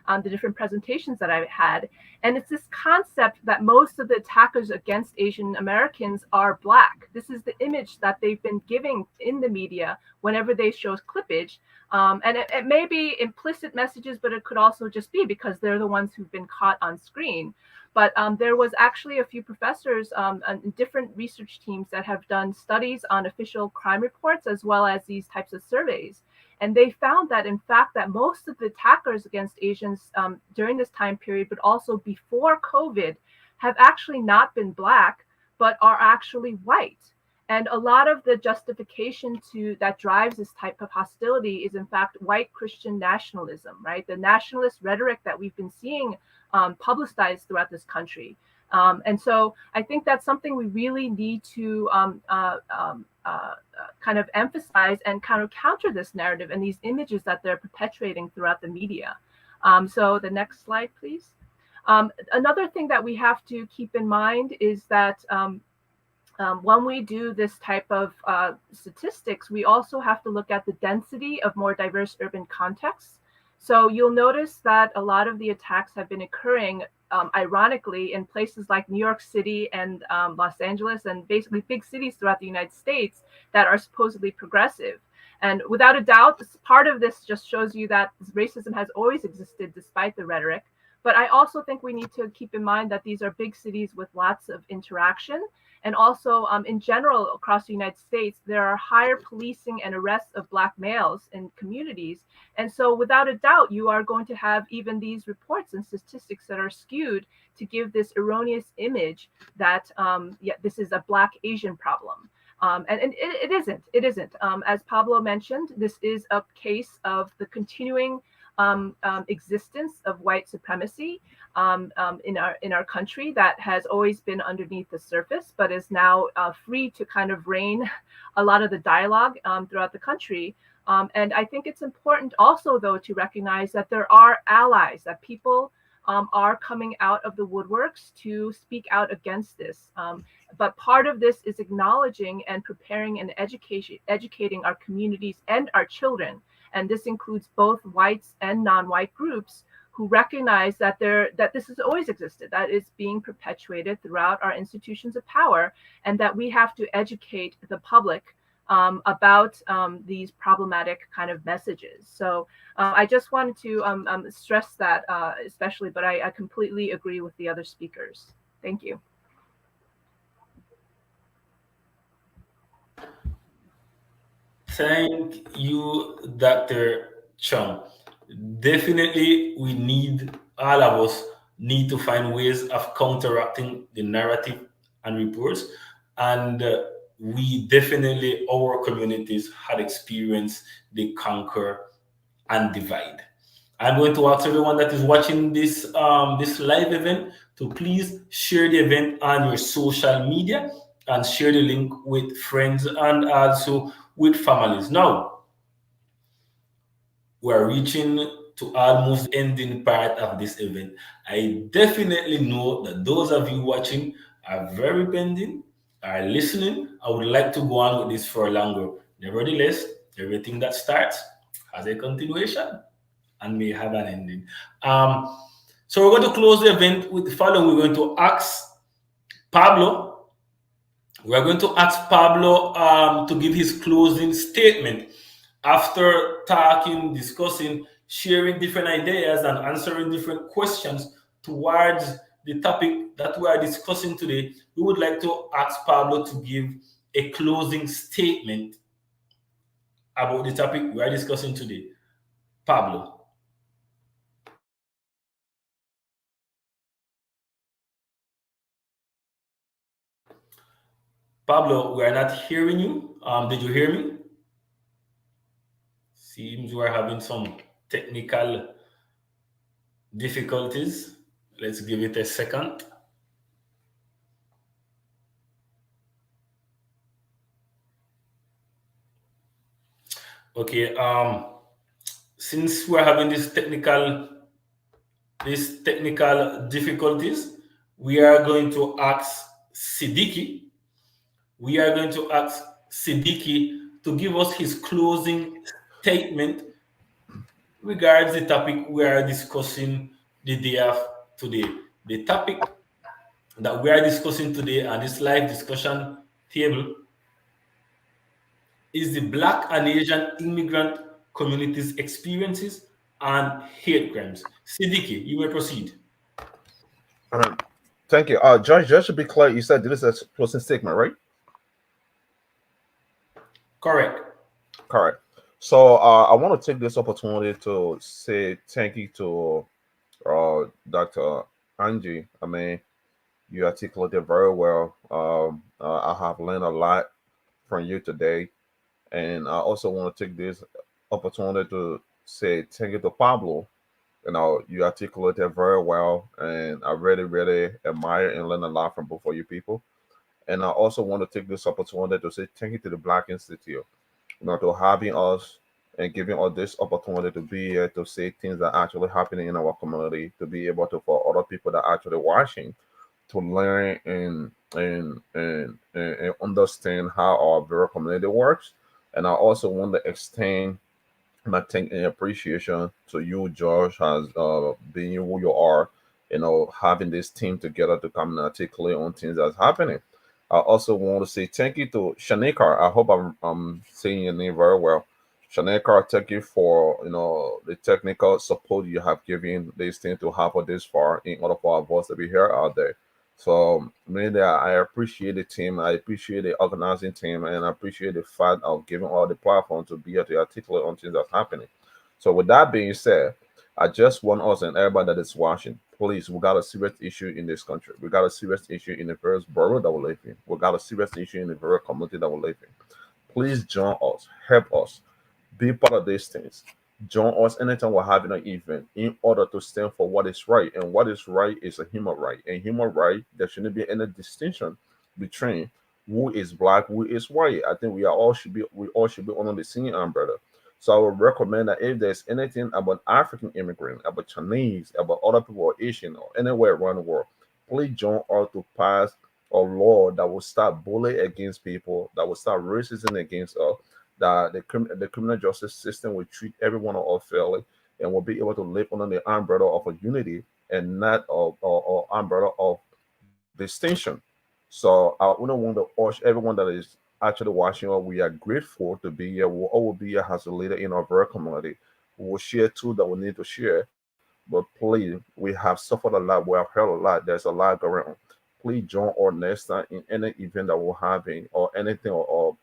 on the different presentations that I've had. And it's this concept that most of the attackers against Asian Americans are Black. This is the image that they've been giving in the media whenever they show clippage. And it may be implicit messages, but it could also just be because they're the ones who've been caught on screen. But there was actually a few professors and different research teams that have done studies on official crime reports as well as these types of surveys. And they found that, in fact, that most of the attackers against Asians during this time period, but also before COVID, have actually not been Black, but are actually white. And a lot of the justification that drives this type of hostility is, in fact, white Christian nationalism, right? The nationalist rhetoric that we've been seeing publicized throughout this country. And so I think that's something we really need to kind of emphasize and kind of counter this narrative and these images that they're perpetuating throughout the media. So the next slide, please. Another thing that we have to keep in mind is that when we do this type of statistics, we also have to look at the density of more diverse urban contexts. So you'll notice that a lot of the attacks have been occurring, ironically, in places like New York City and Los Angeles, and basically big cities throughout the United States that are supposedly progressive. And without a doubt, part of this just shows you that racism has always existed despite the rhetoric. But I also think we need to keep in mind that these are big cities with lots of interaction. And also, in general, across the United States, there are higher policing and arrests of Black males in communities. And so without a doubt, you are going to have even these reports and statistics that are skewed to give this erroneous image that, this is a Black Asian problem. And it isn't. It isn't. As Pablo mentioned, this is a case of the continuing existence of white supremacy in our country that has always been underneath the surface, but is now free to kind of reign a lot of the dialogue throughout the country. And I think it's important also, though, to recognize that there are allies, that people are coming out of the woodworks to speak out against this. But part of this is acknowledging and preparing and educating our communities and our children. And this includes both whites and non-white groups who recognize that this has always existed, that is being perpetuated throughout our institutions of power, and that we have to educate the public about these problematic kind of messages. So I just wanted to stress that especially, but I completely agree with the other speakers. Thank you. Thank you, Dr. Chung. Definitely, all of us need to find ways of counteracting the narrative and reports. And we definitely, our communities had experienced the conquer and divide. I'm going to ask everyone that is watching this live event to please share the event on your social media and share the link with friends and also with families. Now, we're reaching to almost the ending part of this event. I definitely know that those of you watching are very pending, are listening. I would like to go on with this for longer. Nevertheless, everything that starts has a continuation and may have an ending. So we're going to close the event with the following. We're going to ask Pablo. We're going to ask Pablo to give his closing statement after talking, discussing, sharing different ideas and answering different questions towards the topic that we are discussing today. We would like to ask Pablo to give a closing statement about the topic we are discussing today. Pablo. Pablo, we are not hearing you. Did you hear me? Seems we're having some technical difficulties. Let's give it a second. Okay, since we're having these technical difficulties, we are going to ask Siddiqui. to give us his closing statement regards the topic we are discussing the day of today. The topic that we are discussing today on this live discussion table is the Black and Asian immigrant communities' experiences and hate crimes. Siddiqui, you may proceed. Thank you. Judge, just to be clear, you said this is a closing statement, right? Correct. Correct. So I want to take this opportunity to say thank you to Dr. Angie. I mean, you articulated very well. I have learned a lot from you today. And I also want to take this opportunity to say thank you to Pablo. You articulated very well, and I really, really admire and learn a lot from both of you people. And I also want to take this opportunity to say thank you to the Black Institute, to having us and giving us this opportunity to be here to say things that are actually happening in our community, to be able to for other people that are actually watching to learn and understand how our very community works. And I also want to extend my thank and appreciation to you, Josh, as being who you are, having this team together to come and articulate on things that's happening. I also want to say thank you to Shanikar. I hope I'm saying your name very well. Shanikar, thank you for the technical support you have given this thing to have us this far in order for our voice to be heard out there. So mainly, I appreciate the team. I appreciate the organizing team, and I appreciate the fact of giving all the platform to be able to articulate on things that's happening. So with that being said, I just want us and everybody that is watching, please, we got a serious issue in this country. We got a serious issue in the various borough that we live in. We got a serious issue in the very community that we live in. Please join us, help us, be part of these things. Join us anytime we're having an event in order to stand for what is right. And what is right is a human right. And human right, there shouldn't be any distinction between who is black, who is white. I think we all should be under the same umbrella. So I would recommend that if there's anything about African immigrant, about Chinese, about other people or Asian or anywhere around the world, please join us to pass a law that will start bullying against people, that will start racism against us, that the criminal justice system will treat everyone of us fairly and will be able to live under the umbrella of a unity and not of umbrella of distinction. So I want to urge everyone that is actually watching us. We are grateful to be here. We'll all be here as a leader in our very community. We will share tools that we need to share. But please, we have suffered a lot. We have heard a lot. There's a lot going on. Please join our next time in any event that we're having or anything or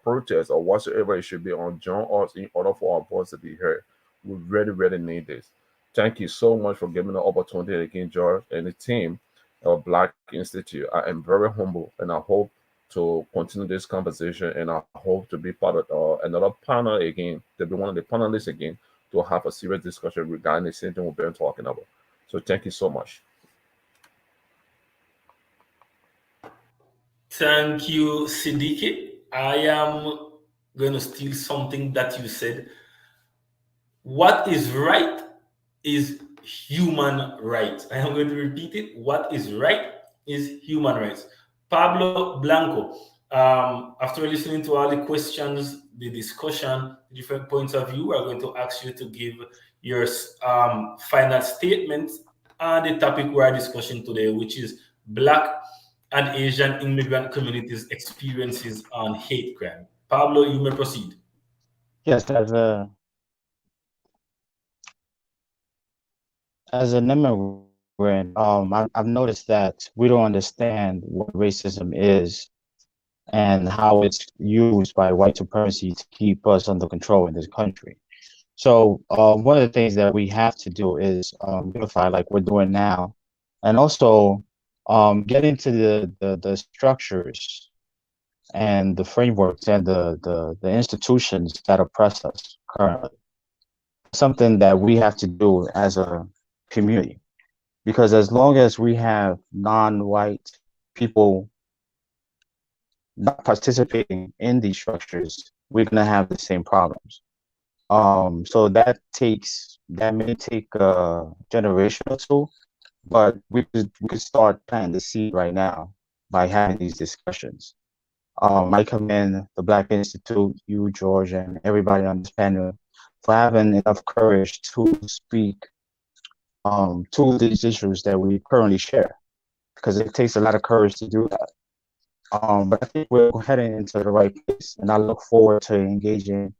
protest or whatsoever it should be on join us in order for our voice to be heard. We really, really need this. Thank you so much for giving the opportunity again, George and the team of Black Institute. I am very humble and I hope to continue this conversation and I hope to be part of another panel again, to be one of the panelists again, to have a serious discussion regarding the same thing we've been talking about. So thank you so much. Thank you, Siddiqui. I am going to steal something that you said. What is right is human rights. I am going to repeat it. What is right is human rights. Pablo Blanco, after listening to all the questions, the discussion, the different points of view, we're going to ask you to give your final statements on the topic we are discussing today, which is Black and Asian immigrant communities' experiences on hate crime. Pablo, you may proceed. Yes, as an immigrant, I've noticed that we don't understand what racism is and how it's used by white supremacy to keep us under control in this country. So one of the things that we have to do is unify like we're doing now, and also get into the structures and the frameworks and the institutions that oppress us currently. Something that we have to do as a community, because as long as we have non-white people not participating in these structures, we're gonna have the same problems. So that may take a generation or two, but we could start planting the seed right now by having these discussions. I commend the Black Institute, you, George, and everybody on this panel for having enough courage to speak to these issues that we currently share, because it takes a lot of courage to do that. But I think we're heading into the right place, and I look forward to engaging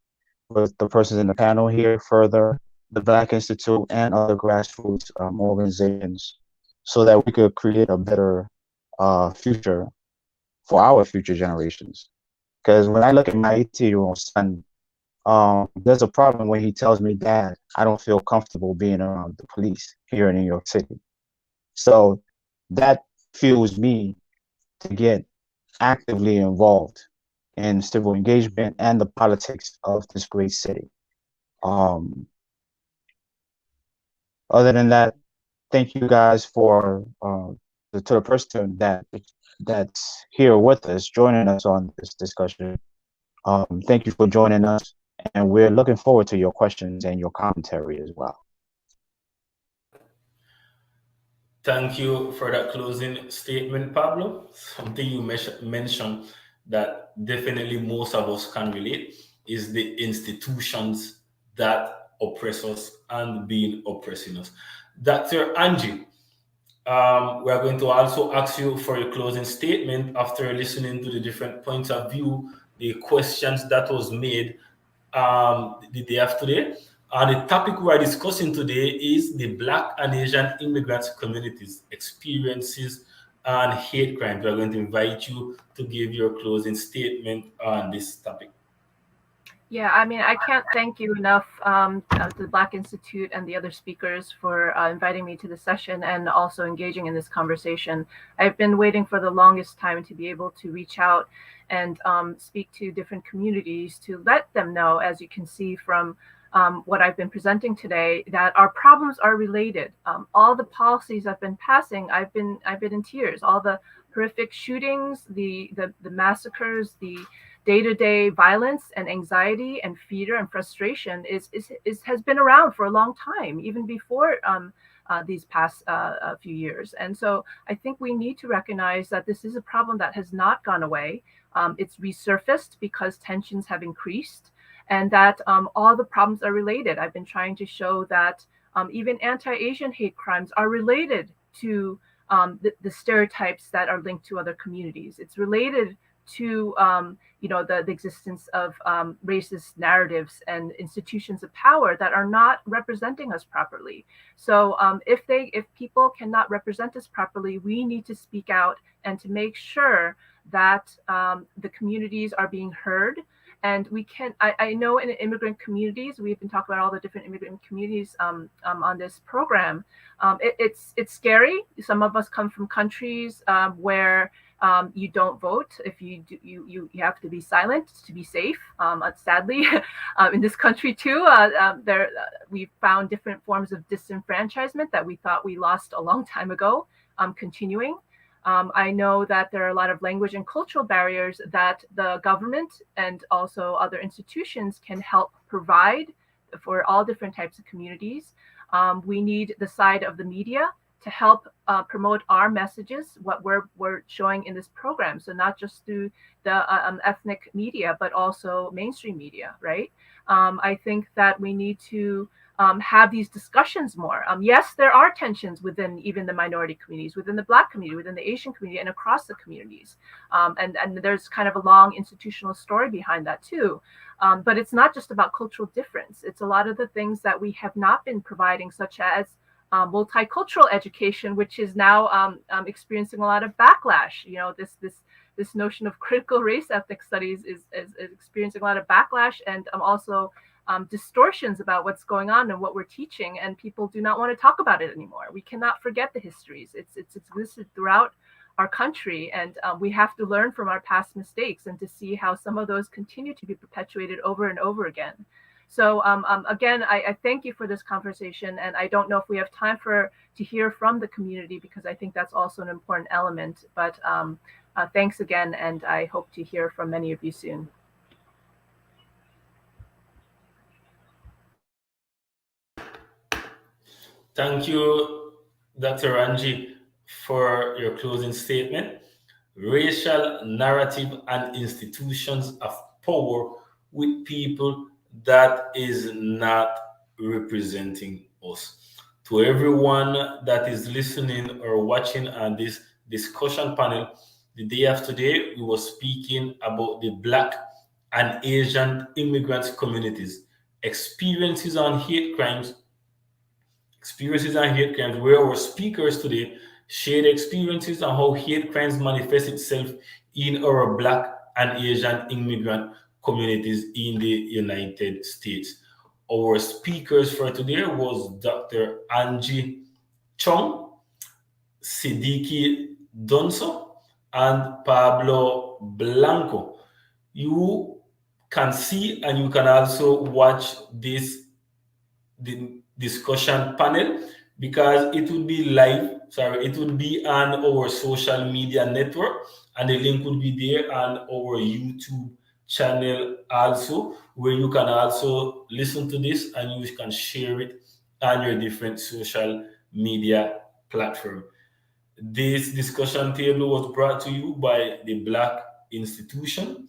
with the persons in the panel here further, the Black Institute, and other grassroots organizations, so that we could create a better future for our future generations. Because when I look at my 18-year-old son, there's a problem when he tells me, "Dad, I don't feel comfortable being around the police here in New York City." So that fuels me to get actively involved in civil engagement and the politics of this great city. Um, Other than that, thank you guys for to the person that's here with us, joining us on this discussion. Thank you for joining us, and we're looking forward to your questions and your commentary as well. Thank you for that closing statement, Pablo. Something you mentioned that definitely most of us can relate is the institutions that oppress us and being oppressing us. Dr. Angie, we are going to also ask you for your closing statement after listening to the different points of view, the questions that was made the day of today. The topic we are discussing today is the Black and Asian immigrants communities experiences and hate crimes. We are going to invite you to give your closing statement on this topic. Yeah, I mean, I can't thank you enough, the Black Institute and the other speakers for inviting me to the session and also engaging in this conversation. I've been waiting for the longest time to be able to reach out and speak to different communities to let them know, as you can see from what I've been presenting today, that our problems are related. All the policies I've been passing, I've been in tears. All the horrific shootings, the massacres, the day-to-day violence and anxiety and fear and frustration has been around for a long time, even before these past few years. And so I think we need to recognize that this is a problem that has not gone away. It's resurfaced because tensions have increased, and that all the problems are related. I've been trying to show that even anti-Asian hate crimes are related to the stereotypes that are linked to other communities. It's related to the existence of racist narratives and institutions of power that are not representing us properly. So if people cannot represent us properly, we need to speak out and to make sure that the communities are being heard. And we can, I know in immigrant communities, we've been talking about all the different immigrant communities on this program. It's scary. Some of us come from countries where you don't vote. If you do, you have to be silent to be safe. Sadly, in this country too, we found different forms of disenfranchisement that we thought we lost a long time ago, continuing. I know that there are a lot of language and cultural barriers that the government and also other institutions can help provide for all different types of communities. We need the side of the media to help promote our messages, what we're showing in this program. So not just through the ethnic media, but also mainstream media, right? I think that we need to have these discussions more. Yes, there are tensions within even the minority communities, within the Black community, within the Asian community, and across the communities. And there's kind of a long institutional story behind that too. But it's not just about cultural difference. It's a lot of the things that we have not been providing, such as multicultural education, which is now experiencing a lot of backlash. You know, this notion of critical race ethnic studies is experiencing a lot of backlash, and also distortions about what's going on and what we're teaching, and people do not want to talk about it anymore. We cannot forget the histories. It's existed throughout our country, and we have to learn from our past mistakes and to see how some of those continue to be perpetuated over and over again. So again, I thank you for this conversation, and I don't know if we have time to hear from the community, because I think that's also an important element. But thanks again, and I hope to hear from many of you soon. Thank you, Dr. Ranji, for your closing statement. racial narrative and institutions of power with people that is not representing us. To everyone that is listening or watching on this discussion panel, the day of today, we were speaking about the Black and Asian immigrants communities, experiences on hate crimes, where our speakers today share experiences on how hate crimes manifest itself in our Black and Asian immigrant communities in the United States. Our speakers for today was Dr. Angie Chong, Sidiki Donso, and Pablo Blanco. You can see and you can also watch this the discussion panel because it would be live. Sorry, it would be on our social media network, and the link would be there on our YouTube channel also, where you can also listen to this and you can share it on your different social media platform. This discussion table was brought to you by the Black Institution,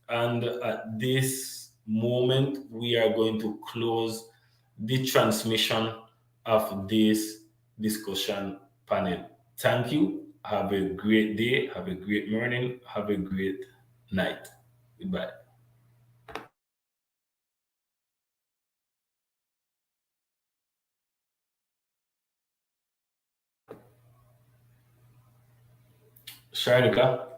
and at this moment, we are going to close the transmission of this discussion panel. Thank you. Have a great day. Have a great morning. Have a great night. Goodbye. Sharika.